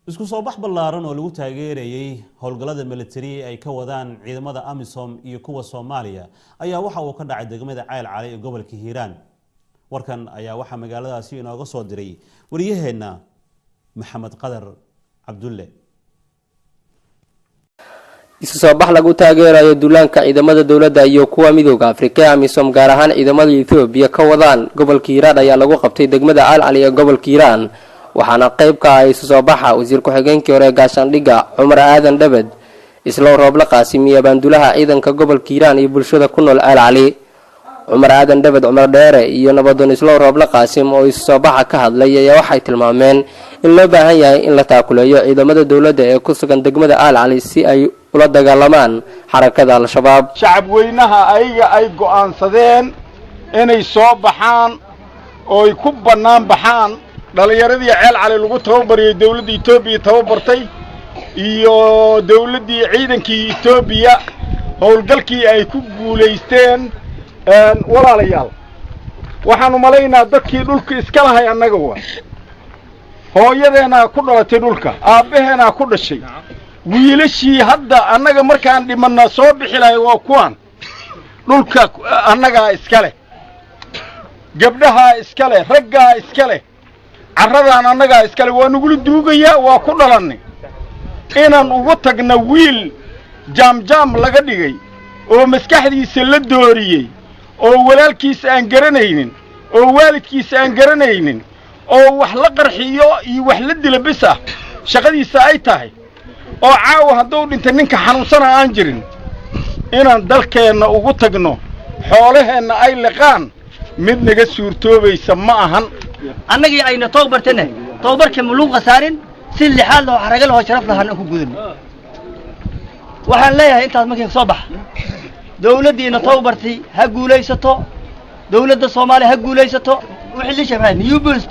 isku soo bax ballaaran oo lagu taageerayay howlgallada military ay ka wadaan ciidamada AMISOM iyo kuwa Soomaaliya ayaa waxa uu ka dhacay degmada Ceel Cali ee gobolka Hiiraan. warkan ayaa waxa magaaladaasi inooga soo diray wariyaheena Maxamed Qadar Cabdulle. isu soo bax lagu taageerayo duulaanka ciidamada dawladda iyo kuwa midowga Afrika AMISOM gaar ahaan ciidamada Ethiopia ka wadaan gobolka Hiiraan ayaa lagu qabtay degmada Ceel Cali ee gobolka Hiiraan. waxaana qayb ka ah isu soo baxa wasiir ku-xigeenkii hore gaashaandhigga Cumar Aadan Dhabad isla Rooble Qaasim iyo bandulaha ciidanka gobolka Hiiraan iyo bulshada ku nool Ceel Cali. Cumar Aadan Dhabad Cumar Dheere iyo nabadoon isla Rooble Qaasim oo isu soo baxa ka hadlay ayaa waxay tilmaameen in loo baahan yahay in la taakuleeyo ciidamada dawladda ee ku sugan degmada Ceel Cali si ay ula dagaalamaan xarakada al-shabaab. shacab weynaha ay go'aansadeen inay soo baxaan oo ay ku banaan baxaan dhalinyaradii Ceel Cali lagu tababariyay dawladda Itoobiya tababartay iyo dawladdii ciidankii Itoobiya howlgalkii ay ku guuleysteen walaalayaal waxaan u maleynaa dadkii dhulka iska lahay annaga waa hooyadeena ku dhalatay dhulka aabaheena ku dhashay wiilashii hadda annaga markaan dhimanna soo bixi lahay waa kuwan dhulka annaga iska leh gabdhaha iska leh ragga iska leh carradaan annaga iska leh waa nugula duugaya waa ku dhalanay inaan ugu tagna wiil jaam laga dhigay oo maskaxdiisa la dooriyay oo walaalkiis aan garanaynin oo waalidkiis aan garanaynin oo wax la qarxiyo iyo wax la dilo bis ah shaqadiisa ay tahay oo caawa hadduu dhintay ninka xanuunsana aan jirin inaan dalkeenna ugu tagno xoolaheenna ay liqaan mid naga suurtoobaysa ma ahan annagii ayna tababartana tababarka muluq qasaarin si lixaad loo xaraga loo sharaf lahaan ku gudan waxaan leeyahay intaas markii soo bax dawladdiina tababartay ha guulaysato dawladda Soomaaliya ha guulaysato wixii la shabahay new bills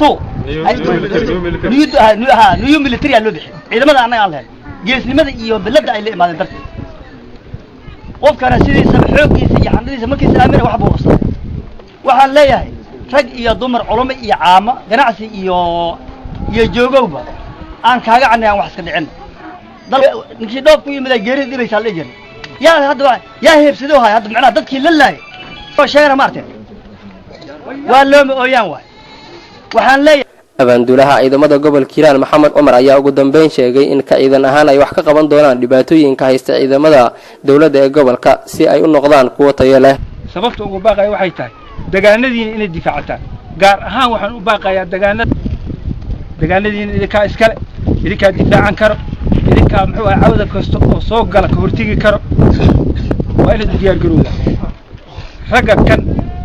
new military loo bixi ciidamada annaga aan leeyahay geesnimada iyo bilada ay la imaadeen darteed qofkana sidiisa xooggiisa iyo xandadiisa markii salaamina wax buu qabsaday waxaan leeyahay rag iyo dumar culimo iyo caamo ganacsi iyo joogowba aan kaaga canaan wax iska dhicin ninkii dhoof ku yimid geeri dibaysa la jiray yaa heebsado hay hadda macna dadkii la laayay oo sheegana maartay waa loo ooyaan waay waxaan leeyahay bandulaha ciidamada gobolka Hiiraan Maxamed Cumar ayaa ugu dambeyn sheegay in ka ciidan ahaan ay wax ka qaban doonaan dhibaatooyinka haysta ciidamada dawladda ee gobolka si ay u noqdaan kuwo tayo leh. sababta ugu baaqay waxay tahay dagaanadiina inay difaacataan gaar ahaan waxaan u baaqayaa dagaanadiina idinka iskale idinka difaacan karo idinka muxuu ahaa cawda kasto oo soo gala ka hortigi karo waa in diyaar garowda ragga kan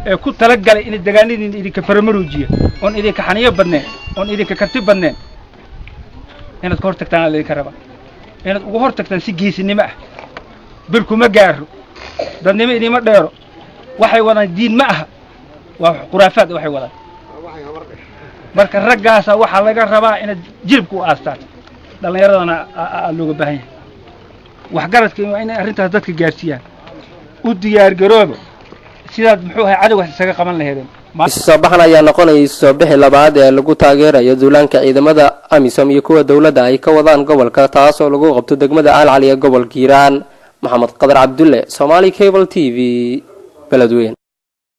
ee ku tala galay in dagaanadiina idinka farmaruujiyo on idinka xaniyo badneen on idinka karti badneen inaad ka hortagtaan idinka raba inaad ugu hortagtaan si geesinimo ah bil kuma gaaro dadnimo idima dheero waxay wadaan diin ma aha waa quraafaad waxay wadaan marka raggaas waxa laga rabaa in jilbku aastaan dhalinyaradana looga baahan yahay wax garadka in arrintaas dadka gaarsiiyaan u diyaar garoobo sidaad muxuu ahaa cadawga isaga qaban lahaydeen isu soo baxan ayaa noqonaya isu soo bixi labaad ee lagu taageerayo duulaanka ciidamada AMISOM iyo kuwa dawladda ay ka wadaan gobolka taas oo lagu qabto degmada Ceel Cali ee gobolka Hiiraan. Maxamed Qadar Cabdulle, Somali Cable TV, Beledweyne.